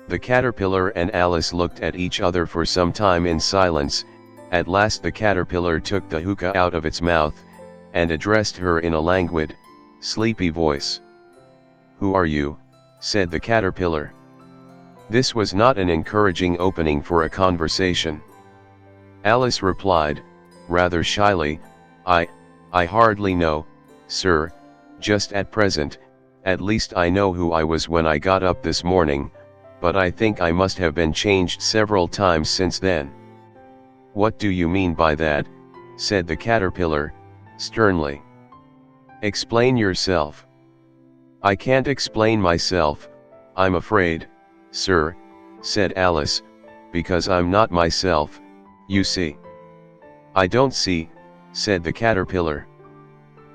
The caterpillar and Alice looked at each other for some time in silence. At last the caterpillar took the hookah out of its mouth, and addressed her in a languid, sleepy voice. "Who are you?" said the caterpillar. This was not an encouraging opening for a conversation. Alice replied, rather shyly, I hardly know, sir, just at present. At least I know who I was when I got up this morning, but I think I must have been changed several times since then." "What do you mean by that?" said the caterpillar, sternly. "Explain yourself." "I can't explain myself, I'm afraid, sir," said Alice, "because I'm not myself, you see." "I don't see," said the caterpillar.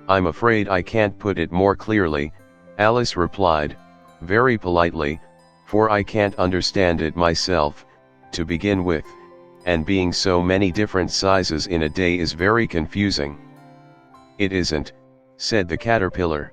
"I'm afraid I can't put it more clearly," Alice replied, very politely, "for I can't understand it myself, to begin with, and being so many different sizes in a day is very confusing." "It isn't," said the caterpillar.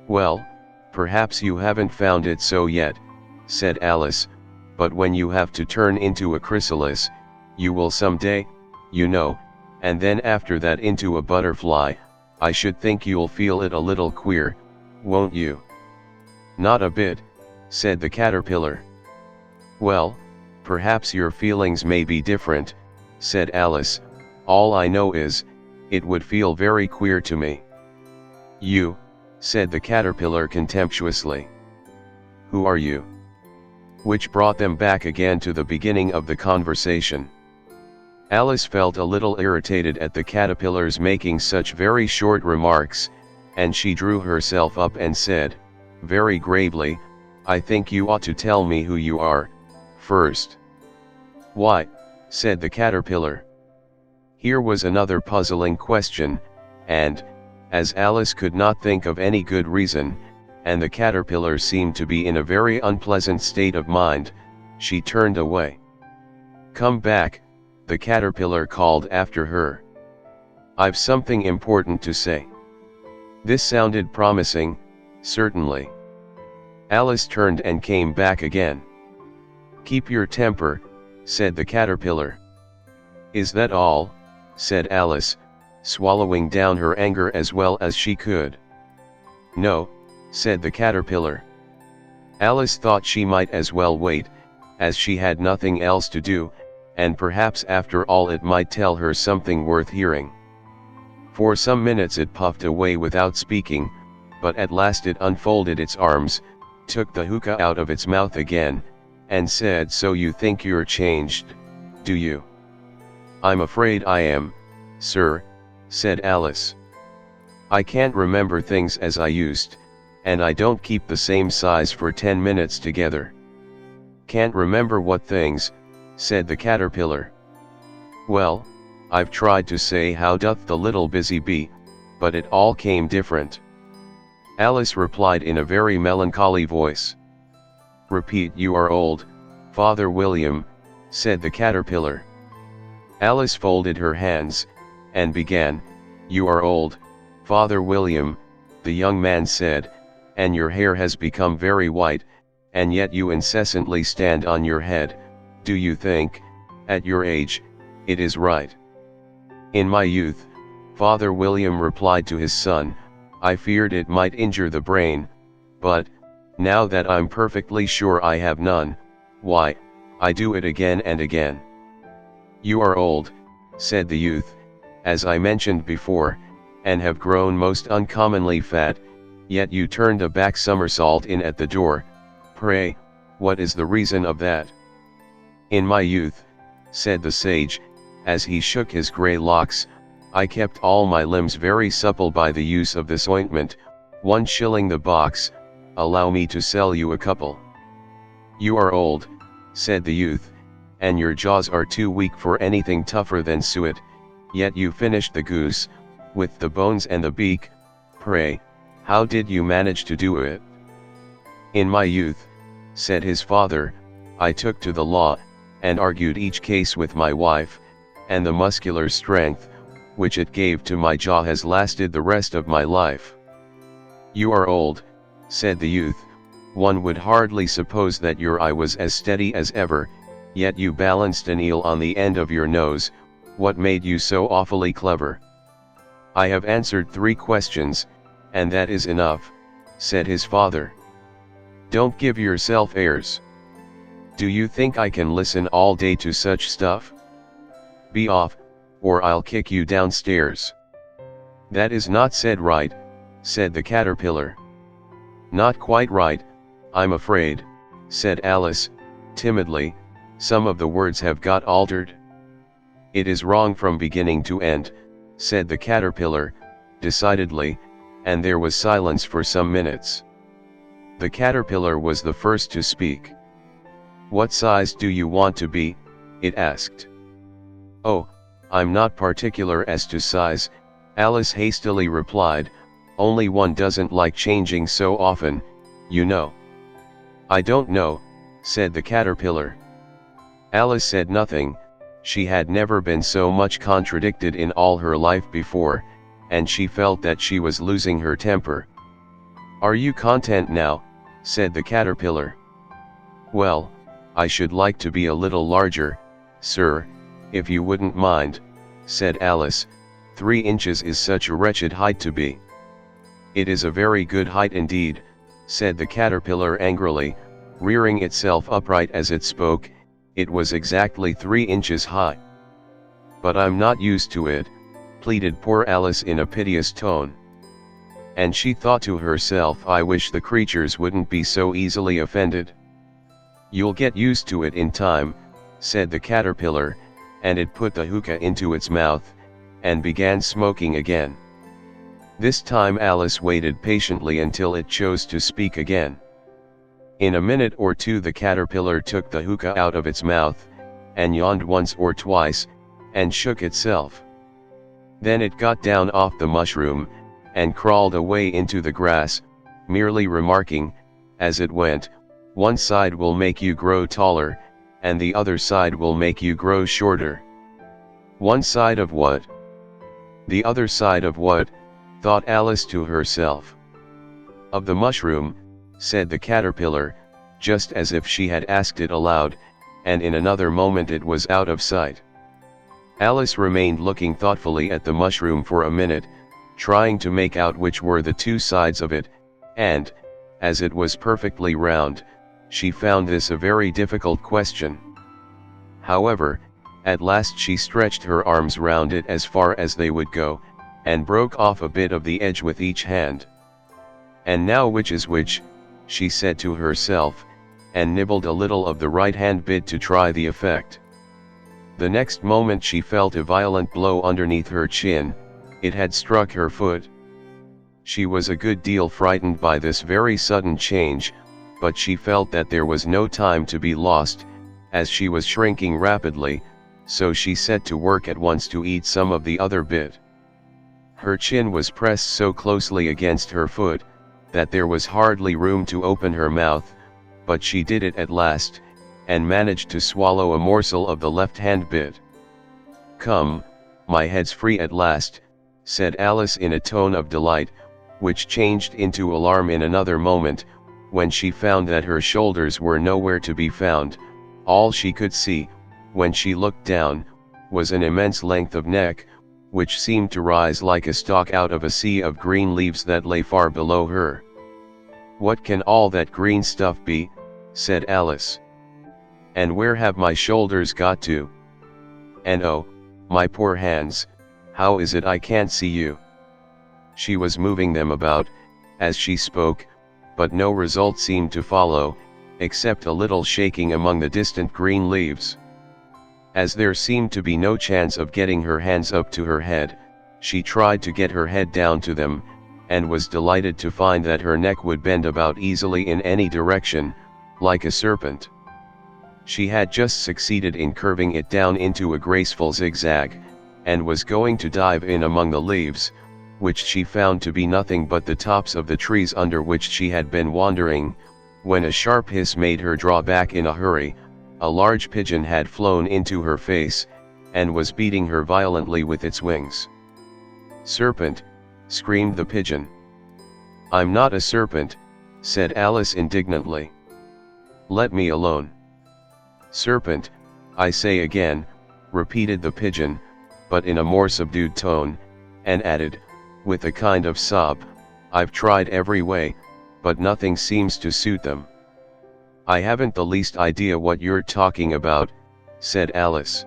"Well, perhaps you haven't found it so yet," said Alice, "but when you have to turn into a chrysalis, you will someday, you know, and then after that into a butterfly, I should think you'll feel it a little queer, won't you?" "Not a bit," said the caterpillar. "Well, perhaps your feelings may be different," said Alice. "All I know is, it would feel very queer to me." "You," said the caterpillar contemptuously. "Who are you?" Which brought them back again to the beginning of the conversation. Alice felt a little irritated at the caterpillars making such very short remarks, and she drew herself up and said, very gravely, "I think you ought to tell me who you are, first." "Why?" said the caterpillar. Here was another puzzling question, and, as Alice could not think of any good reason, and the caterpillar seemed to be in a very unpleasant state of mind, she turned away. "Come back," the caterpillar called after her. "I've something important to say." This sounded promising, certainly. Alice turned and came back again. "Keep your temper," said the caterpillar. "Is that all?" said Alice, swallowing down her anger as well as she could. "No," said the caterpillar. Alice thought she might as well wait, as she had nothing else to do, and perhaps after all it might tell her something worth hearing. For some minutes it puffed away without speaking, but at last it unfolded its arms, took the hookah out of its mouth again, and said, "So you think you're changed, do you?" "I'm afraid I am, sir," said Alice. "I can't remember things as I used, and I don't keep the same size for 10 minutes together." "Can't remember what things?" said the caterpillar. "Well, I've tried to say how doth the little busy bee, but it all came different." Alice replied in a very melancholy voice. "Repeat, you are old, Father William," said the caterpillar. Alice folded her hands, and began, "You are old, Father William," the young man said, "and your hair has become very white, and yet you incessantly stand on your head. Do you think, at your age, it is right?" "In my youth," Father William replied to his son, "I feared it might injure the brain, but, now that I'm perfectly sure I have none, why, I do it again and again." "You are old," said the youth, "as I mentioned before, and have grown most uncommonly fat, yet you turned a back somersault in at the door. Pray, what is the reason of that?" "In my youth," said the sage, as he shook his grey locks, "I kept all my limbs very supple by the use of this ointment, 1 shilling the box, allow me to sell you a couple." "You are old," said the youth, "and your jaws are too weak for anything tougher than suet, yet you finished the goose, with the bones and the beak. Pray, how did you manage to do it?" "In my youth," said his father, "I took to the law, and argued each case with my wife, and the muscular strength, which it gave to my jaw has lasted the rest of my life." "You are old," said the youth, One would hardly suppose that your eye was as steady as ever, yet you balanced an eel on the end of your nose. What made you so awfully clever?" "I have answered 3 questions, and that is enough," said his father. "Don't give yourself airs. Do you think I can listen all day to such stuff? Be off, or I'll kick you downstairs." "That is not said right," said the caterpillar. "Not quite right, I'm afraid," said Alice, timidly. "Some of the words have got altered." "It is wrong from beginning to end," said the caterpillar, decidedly, and there was silence for some minutes. The caterpillar was the first to speak. "What size do you want to be?" it asked. "Oh, I'm not particular as to size," Alice hastily replied, "only one doesn't like changing so often, you know." "I don't know," said the caterpillar. Alice said nothing. She had never been so much contradicted in all her life before, and she felt that she was losing her temper. "Are you content now?" said the caterpillar. "Well, I should like to be a little larger, sir, if you wouldn't mind," said Alice. 3 inches is such a wretched height to be." "It is a very good height indeed," said the caterpillar angrily, rearing itself upright as it spoke. It was exactly 3 inches high. "But I'm not used to it," pleaded poor Alice in a piteous tone. And she thought to herself, "I wish the creatures wouldn't be so easily offended." "You'll get used to it in time," said the caterpillar, and it put the hookah into its mouth, and began smoking again. This time Alice waited patiently until it chose to speak again. In a minute or two the caterpillar took the hookah out of its mouth, and yawned once or twice, and shook itself. Then it got down off the mushroom, and crawled away into the grass, merely remarking, as it went, "One side will make you grow taller, and the other side will make you grow shorter." "One side of what? The other side of what?" thought Alice to herself. "Of the mushroom," said the caterpillar, just as if she had asked it aloud, and in another moment it was out of sight. Alice remained looking thoughtfully at the mushroom for a minute, trying to make out which were the 2 sides of it, and, as it was perfectly round, she found this a very difficult question. However, at last she stretched her arms round it as far as they would go, and broke off a bit of the edge with each hand. "And now which is which?" she said to herself, and nibbled a little of the right-hand bit to try the effect. The next moment she felt a violent blow underneath her chin. It had struck her foot. She was a good deal frightened by this very sudden change, but she felt that there was no time to be lost, as she was shrinking rapidly, so she set to work at once to eat some of the other bit. Her chin was pressed so closely against her foot, that there was hardly room to open her mouth, but she did it at last, and managed to swallow a morsel of the left-hand bit. "Come, my head's free at last," said Alice in a tone of delight, which changed into alarm in another moment, when she found that her shoulders were nowhere to be found. All she could see, when she looked down, was an immense length of neck, which seemed to rise like a stalk out of a sea of green leaves that lay far below her. "What can all that green stuff be?" said Alice. "And where have my shoulders got to? And oh, my poor hands, how is it I can't see you?" She was moving them about, as she spoke, but no result seemed to follow, except a little shaking among the distant green leaves. As there seemed to be no chance of getting her hands up to her head, she tried to get her head down to them, and was delighted to find that her neck would bend about easily in any direction, like a serpent. She had just succeeded in curving it down into a graceful zigzag, and was going to dive in among the leaves, which she found to be nothing but the tops of the trees under which she had been wandering, when a sharp hiss made her draw back in a hurry. A large pigeon had flown into her face, and was beating her violently with its wings. "Serpent!" screamed the pigeon. "I'm not a serpent," said Alice indignantly. "Let me alone." "Serpent, I say again," repeated the pigeon, but in a more subdued tone, and added, with a kind of sob, "I've tried every way, but nothing seems to suit them." "I haven't the least idea what you're talking about," said Alice.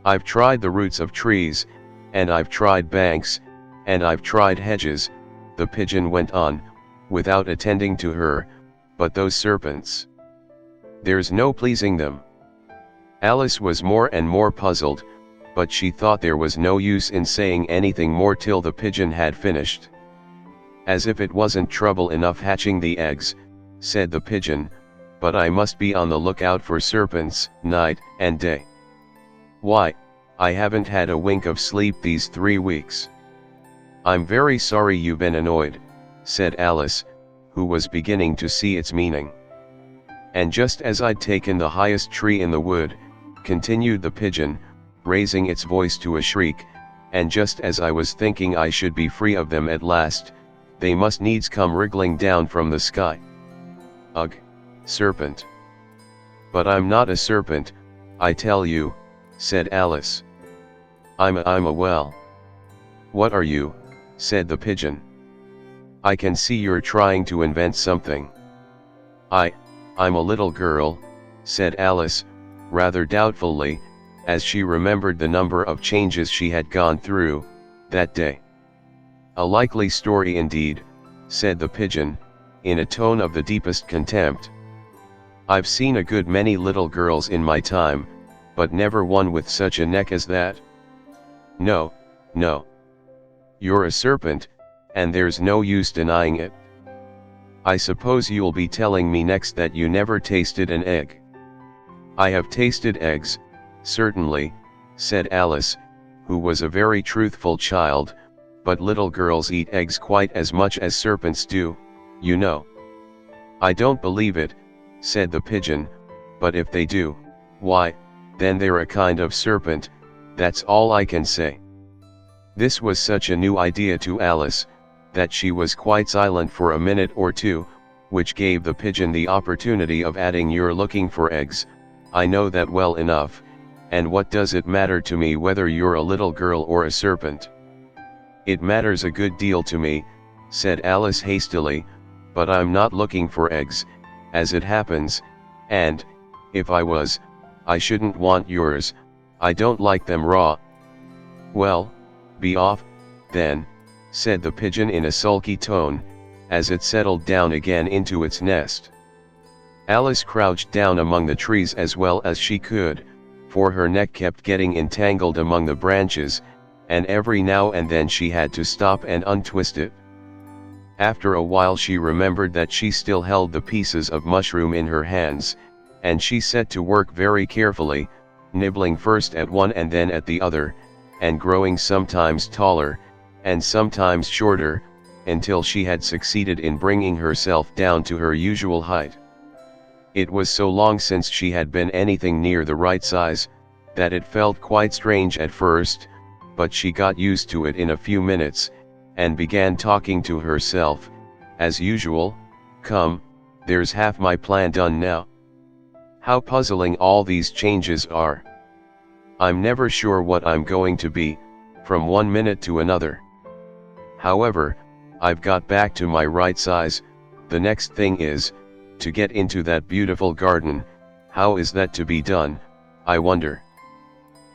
"I've tried the roots of trees, and I've tried banks, and I've tried hedges," the pigeon went on, without attending to her, "but those serpents, there's no pleasing them." Alice was more and more puzzled, but she thought there was no use in saying anything more till the pigeon had finished. "As if it wasn't trouble enough hatching the eggs," said the pigeon, "but I must be on the lookout for serpents, night and day. Why, I haven't had a wink of sleep these 3 weeks." "I'm very sorry you've been annoyed," said Alice, who was beginning to see its meaning. "And just as I'd taken the highest tree in the wood," continued the pigeon, raising its voice to a shriek, "and just as I was thinking I should be free of them at last, they must needs come wriggling down from the sky. Ugh, serpent." "But I'm not a serpent, I tell you," said Alice. I'm a well." "What are you?" said the pigeon. "I can see you're trying to invent something." I'm a little girl," said Alice, rather doubtfully, as she remembered the number of changes she had gone through that day. "A likely story indeed," said the pigeon, in a tone of the deepest contempt. "I've seen a good many little girls in my time, but never one with such a neck as that. No, no. You're a serpent, and there's no use denying it. I suppose you'll be telling me next that you never tasted an egg." "I have tasted eggs, certainly," said Alice, who was a very truthful child, "but little girls eat eggs quite as much as serpents do, you know." "I don't believe it," said the pigeon, "but if they do, why, then they're a kind of serpent, that's all I can say." This was such a new idea to Alice, that she was quite silent for a minute or two, which gave the pigeon the opportunity of adding, "You're looking for eggs, I know that well enough, and what does it matter to me whether you're a little girl or a serpent?" "It matters a good deal to me," said Alice hastily, "but I'm not looking for eggs, as it happens, and, if I was, I shouldn't want yours, I don't like them raw." "Well, be off, then," said the pigeon in a sulky tone, as it settled down again into its nest. Alice crouched down among the trees as well as she could, for her neck kept getting entangled among the branches, and every now and then she had to stop and untwist it. After a while she remembered that she still held the pieces of mushroom in her hands, and she set to work very carefully, nibbling first at one and then at the other, and growing sometimes taller, and sometimes shorter, until she had succeeded in bringing herself down to her usual height. It was so long since she had been anything near the right size, that it felt quite strange at first, but she got used to it in a few minutes, and began talking to herself, as usual, "Come, there's half my plan done now. How puzzling all these changes are. I'm never sure what I'm going to be, from one minute to another. However, I've got back to my right size. The next thing is, to get into that beautiful garden. How is that to be done, I wonder?"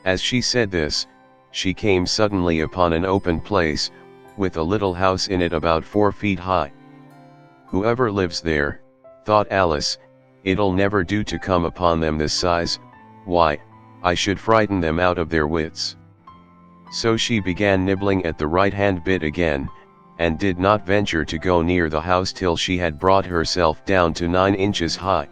As she said this, she came suddenly upon an open place, with a little house in it about 4 feet high. "Whoever lives there," thought Alice, "it'll never do to come upon them this size, why, I should frighten them out of their wits." So she began nibbling at the right-hand bit again, and did not venture to go near the house till she had brought herself down to 9 inches high.